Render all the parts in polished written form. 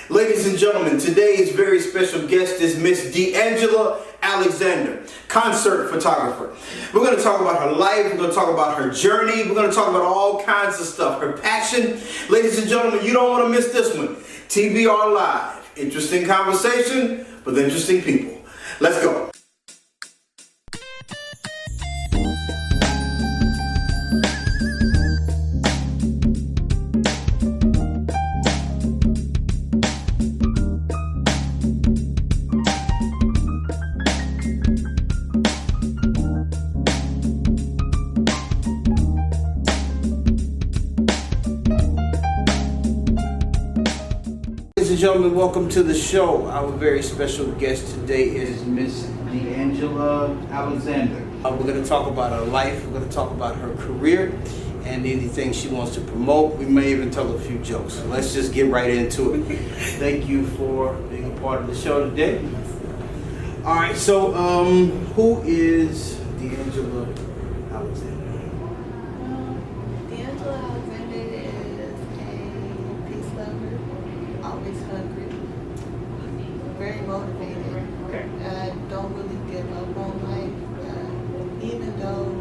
Ladies and gentlemen, today's very special guest is Miss D'Angela Alexander, concert photographer. We're going to talk about her life, we're going to talk about her journey, we're going to talk about all kinds of stuff, her passion. Ladies and gentlemen, you don't want to miss this one. TBR Live. Interesting conversation with interesting people. Let's go. Ladies and gentlemen, welcome to the show. Our very special guest today is Miss D'Angela Alexander. We're going to talk about her life, we're going to talk about her career, and anything she wants to promote. We may even tell a few jokes. So let's just get right into it. Thank you for being a part of the show today. All right, so who is D'Angela Alexander? D'Angela Alexander is a peace lover, always hungry, very motivated. I don't really give up on life, even though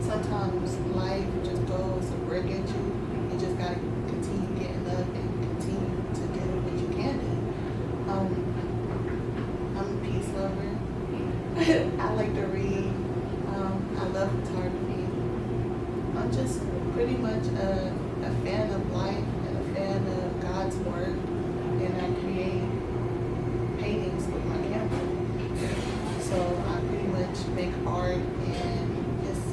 sometimes life just goes a brick at you. You just gotta continue getting up and continue to do what you can do. I'm a peace lover. I like to read. I love photography. I'm just pretty much a fan of life and a fan of God's word, and I create paintings with my camera. So I pretty much make art, and it's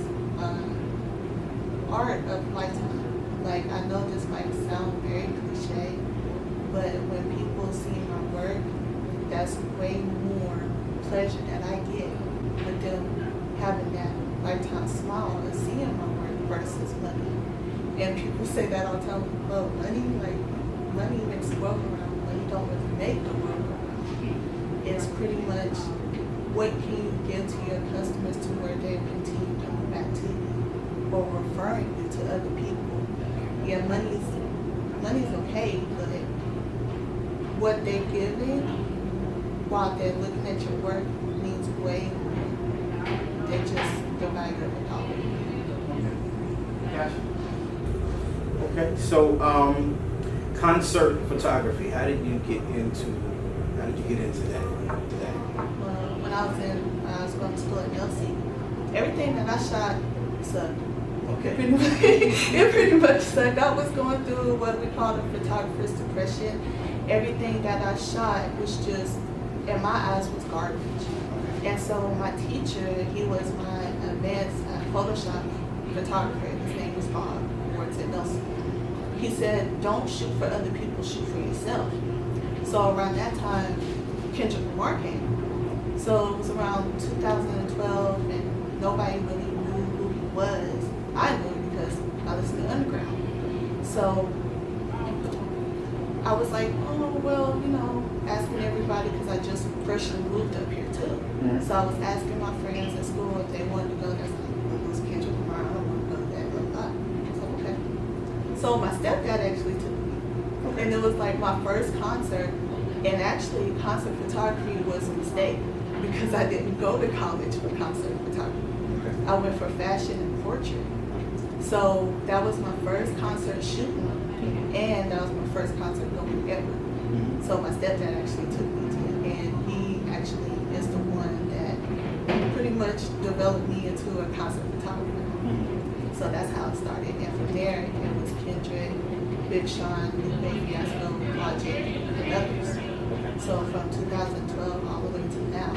art of lifetime. Like, I know this might sound very cliche, but when people see my work, that's way more pleasure that I get with them having that lifetime smile and seeing my work versus money. And people say that all the time, well, money makes the world go round. Money don't really make the world go round. It's pretty much what can you give to your customers to where they continue coming back to you or referring you to other people. Yeah, money's okay, but what they're giving while they're looking at your work means way more than just the value of the dollar. Gotcha. Okay, so concert photography. How did you get into that? When I was going to school at LC, everything that I shot sucked. Okay. It pretty much sucked. I was going through what we call the photographer's depression. Everything that I shot was just, in my eyes, was garbage. And so my teacher, he was my advanced Photoshop photographer. His name was Bob, who works at Nelson. He said, don't shoot for other people, shoot for yourself. So around that time, Kendrick Lamar came. So it was around 2012, and nobody really knew who he was. I knew because I listened to Underground. So I was like, oh, well, asking everybody because I just freshly moved up here too. Mm-hmm. So I was asking my friends at school if they wanted to go there. It was Kendrick Lamar, I don't want to go to that. So, okay. So my stepdad actually took me. Okay. And it was like my first concert. And actually, concert photography was a mistake because I didn't go to college for concert photography. Okay. I went for fashion and portrait. So that was my first concert shooting, and that was my first concert going ever. Mm-hmm. So my stepdad actually took me to it, and he actually is the one that pretty much developed me into a concert photographer. Mm-hmm. So that's how it started, and from there it was Kendrick, Big Sean, Baby Fiasco, Logic, and others. So from 2012 all the way to now,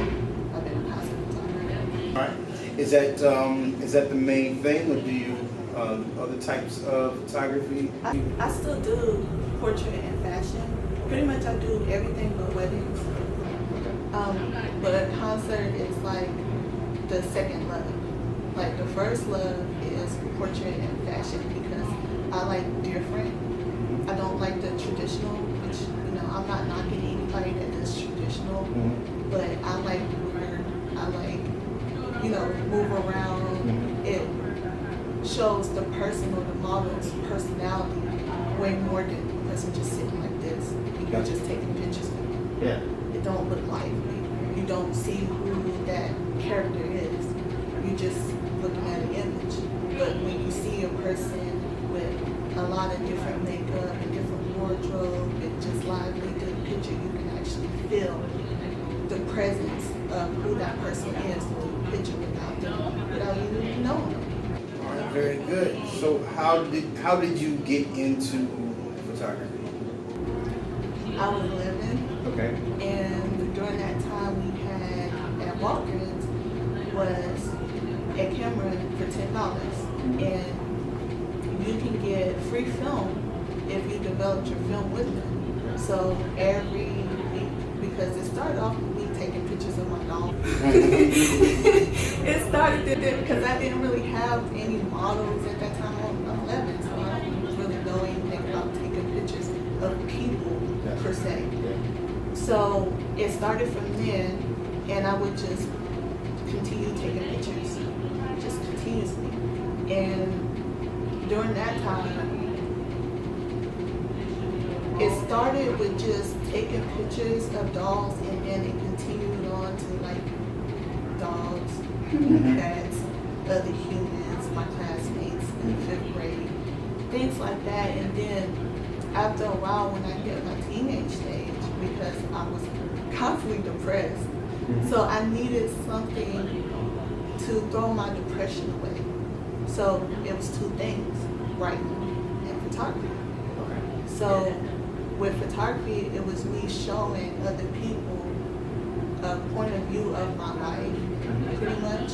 I've been a concert photographer. All right. Is that the main thing, or do you other types of photography? I still do portrait and fashion. Pretty much I do everything but weddings. But concert is like the second love. Like the first love is portrait and fashion because I like different. I don't like the traditional, which I'm not knocking anybody that does traditional, mm-hmm. but I like weird. I like move around. Mm-hmm. It shows the person or the model's personality way more than the person just sitting like this. You're Gotcha. just taking pictures of them. Yeah. It don't look lively. You don't see who that character is. You're just looking at an image. But when you see a person with a lot of different makeup and different wardrobe and just lively to the picture, you can actually feel the presence of who that person is through the picture without you even knowing them. All right, very good. So how did you get into photography? I was 11, Okay. and during that time we had at Walgreens was a camera for $10, and you can get free film if you developed your film with them. So every week, because it started off with me taking pictures of my dog. It started there because I didn't really have any models at that time. I'm 11, so I didn't really know anything about taking pictures of people per se. So it started from then, and I would just continue taking pictures, just continuously. And during that time, it started with just taking pictures of dogs, and then it continued on to like dogs, cats, other humans, my classmates in the 5th grade, things like that. And then after a while, when I hit my teenage stage, because I was constantly depressed, so I needed something to throw my depression away. So it was 2 things, writing and photography. So with photography, it was me showing other people a point of view of my life, pretty much.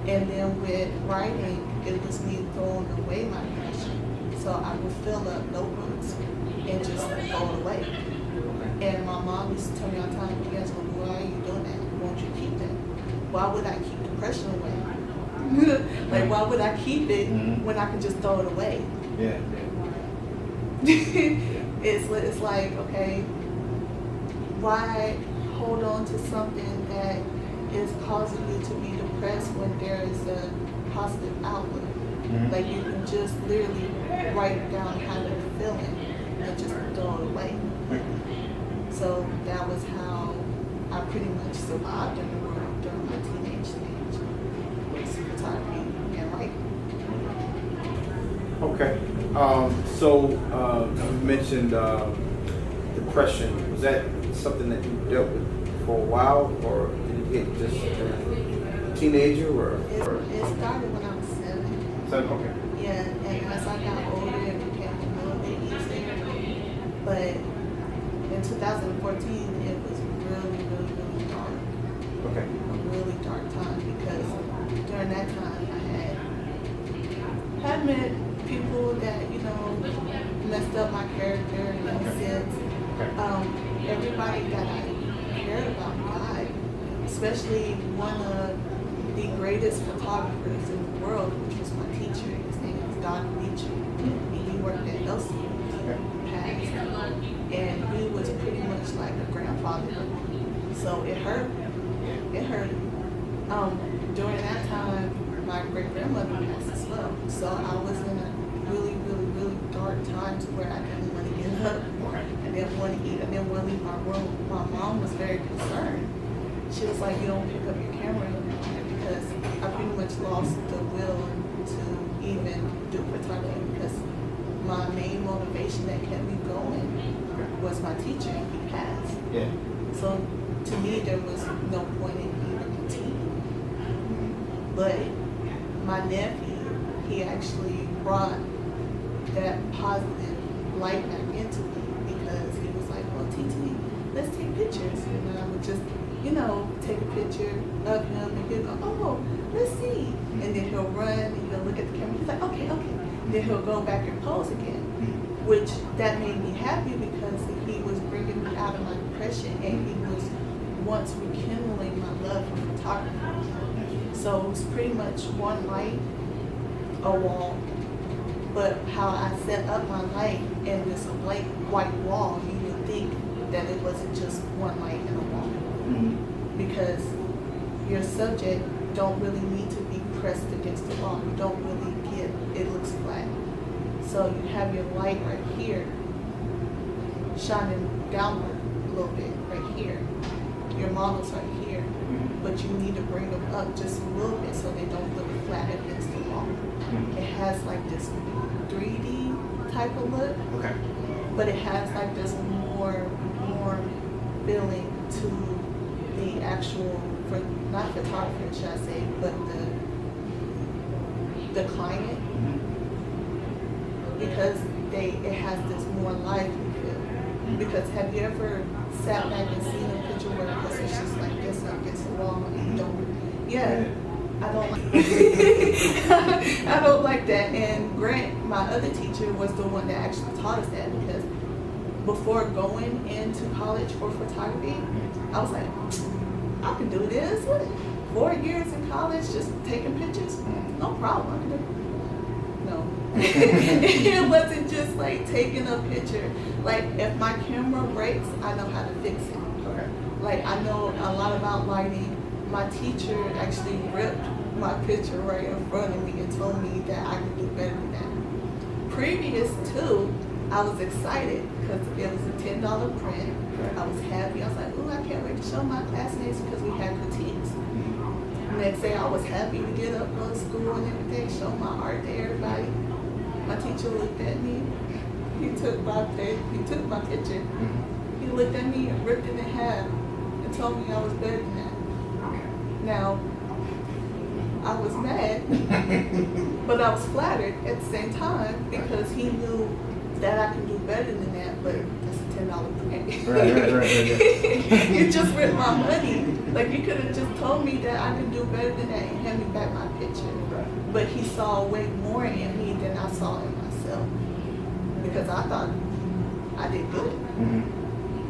And then with writing, it was me throwing away my depression. So I would fill up notebooks and just throw it away. And my mom used to tell me all the time, "Angela, why are you doing that? Won't you keep that? Why would I keep depression away? Like, why would I keep it when I can just throw it away?" Yeah. It's like, okay, why hold on to something that is causing you to be depressed when there is a positive outlook? Like, you can just literally write down how you're feeling and just throw it away. So that was how I pretty much survived in the world during my teenage stage, was photography and writing. Okay. So you mentioned depression. Was that something that you dealt with for a while, or did you get just a teenager, or? It started when I was 7. So, okay. Yeah, and as I got older, it became a little bit easier. But in 2014, it was really, really, really dark. Okay. A really dark time, because during that time I had met people that, you know, messed up my character in a sense. Everybody that I cared about died, especially one of the greatest photographers in the world, which was my teacher. His name was Don Beecher, and he worked at Elsie. Passed, and he was pretty much like a grandfather. So it hurt. It hurt. During that time, my great grandmother passed as well. So I was in a really, really, really dark time to where I didn't want to get up. I didn't want to eat. I didn't want to leave my room. My mom was very concerned. She was like, "You don't pick up your camera anymore," because I pretty much lost the will to even do photography, because my main motivation that kept me going was my teacher, and he passed. Yeah. So to me, there was no point in even continuing. But my nephew, he actually brought that positive light back into me, because he was like, "Well, TT, let's take pictures." And I would just, you know, take a picture of him, and he'll go, "Oh, let's see." And then he'll run and he'll look at the camera. He's like, "Okay, okay." Then he'll go back and pose again, which that made me happy, because he was bringing me out of my depression, and he was once rekindling my love for photography. So it was pretty much one light, a wall. But how I set up my light and this white wall, you would think that it wasn't just one light and a wall. Because your subject don't really need to be pressed against the wall. You don't really get, it looks flat. So you have your light right here, shining downward a little bit right here. Your models are here, but you need to bring them up just a little bit so they don't look flat against the wall. It has like this 3D type of look, Okay. but it has like this more feeling to the actual, for not photographer, should I say, but the client, because it has this more lively feel. Because have you ever sat back and seen a picture where it's just like this up against the wall and you don't? Yeah, I don't like. I don't like that. And Grant, my other teacher, was the one that actually taught us that, because before going into college for photography, I was like, I can do this. 4 years in college, just taking pictures, no problem. I can do it. No. It wasn't just like taking a picture. Like if my camera breaks, I know how to fix it. Okay. Like I know a lot about lighting. My teacher actually ripped my picture right in front of me and told me that I could do better than that. Previous to, I was excited because it was a $10 print. I was happy. I was like, ooh, I can't wait to show my classmates because we had critiques. Next day I was happy to get up, go to school and everything, show my art to everybody. My teacher looked at me. He took my picture. He looked at me and ripped it in half and told me I was better than that. Now, I was mad, but I was flattered at the same time because he knew that I could do better than that, but that's a $10 print. Right. You just ripped my money. Like you could have just told me that I could do better than that and hand me back my picture. Right. But he saw way more in me than I saw in myself. Because I thought I did good.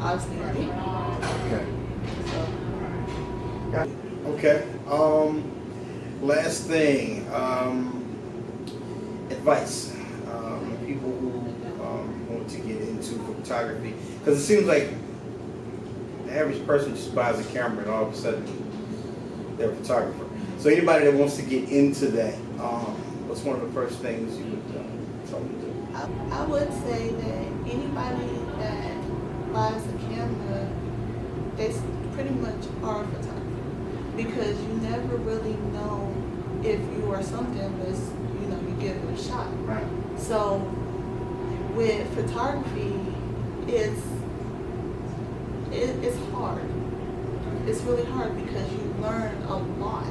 Obviously I did. Okay. So, Okay. Last thing. Advice. People who want to get into photography, because it seems like the average person just buys a camera and all of a sudden they're a photographer. So anybody that wants to get into that, what's one of the first things you would tell them to do? I would say that anybody that buys a camera, they pretty much are a photographer, because you never really know if you are something unless you give it a shot. Right. So with photography, it's hard. It's really hard because you learn a lot.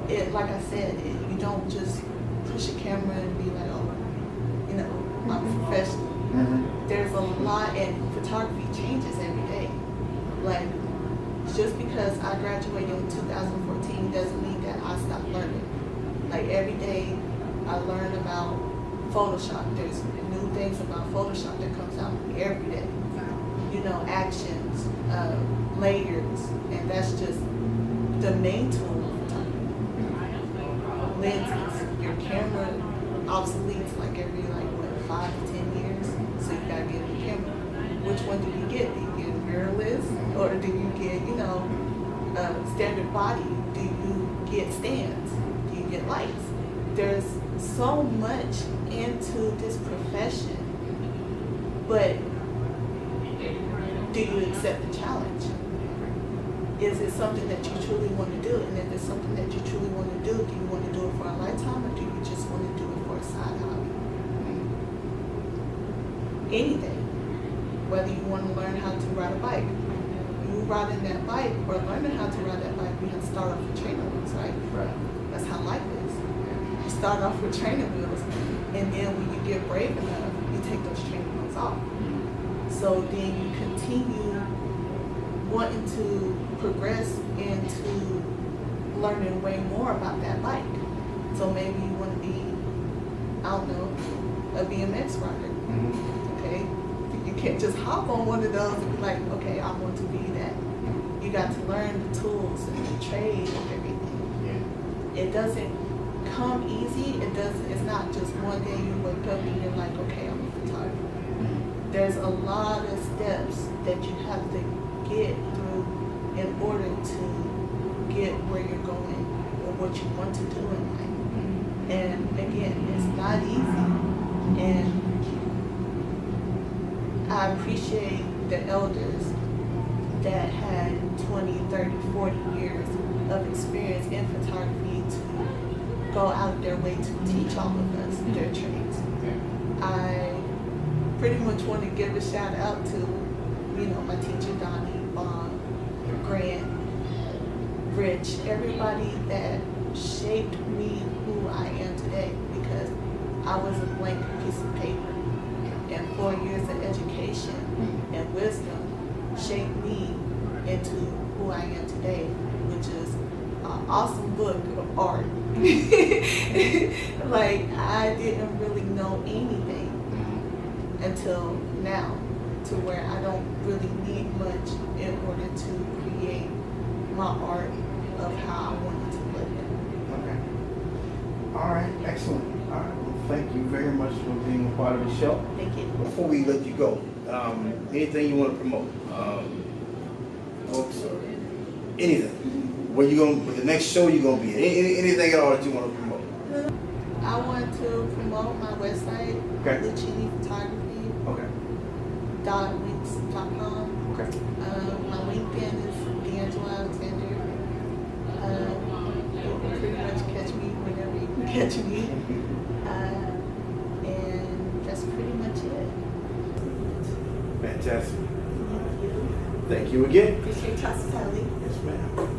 Like I said, you don't just push a camera and be like, oh, I'm a professional. There's a lot, and photography changes every day. Like, just because I graduated in 2014 doesn't mean that I stopped learning. Like, every day I learn about Photoshop. There's new things about Photoshop that comes out every day. Actions, layers, and that's just the main tool of photography. Lenses, your camera obsoletes like every 5 to 10 years, so you gotta get a new camera. Which one do you get? Do you get mirrorless, or do you get standard body? Do you get stands? Do you get lights? There's so much into this profession, but do you accept the challenge? Is it something that you truly want to do? And if it's something that you truly want to do you want to do it for a lifetime, or do you just want to do it for a side hobby? Anything. Whether you want to learn how to ride a bike, you riding that bike or learning how to ride that bike, you have to start off with training wheels, right? Right. That's how life is. You start off with training wheels, and then when you get brave enough, you take those training wheels off. So then you continue wanting to progress into learning way more about that bike. So maybe you want to be, I don't know, a BMX rider. Okay? You can't just hop on one of those and be like, okay, I want to be that. You got to learn the tools and the trade and everything. It doesn't come easy. It's not just one day you wake up and you're like, okay, I'm a photographer. There's a lot of steps that you have to get through in order to get where you're going or what you want to do in life. And again, it's not easy. And I appreciate the elders that had 20, 30, 40 years of experience in photography to go out their way to teach all of us their trades. I pretty much want to give a shout out to, my teacher Donnie, Bob, Grant, Rich, everybody that shaped me who I am today, because I was a blank piece of paper. And 4 years of education and wisdom shaped me into who I am today, which is an awesome book of art. Like, I didn't really know anything until now, to where I don't really need much in order to create my art of how I wanted to look at it. Okay. All right, excellent. All right, well, thank you very much for being a part of the show. Thank you. Before we let you go, anything you want to promote? Books or anything? Where you going? With the next show you gonna be? Anything at all that you want to promote? I want to promote my website, Okay. Lucchini Photography. Okay. .wix.com. Okay. My LinkedIn is D'Angela Alexander. You can pretty much catch me whenever you can catch me. And that's pretty much it. Fantastic. Thank you again. Appreciate your hospitality. Yes, ma'am.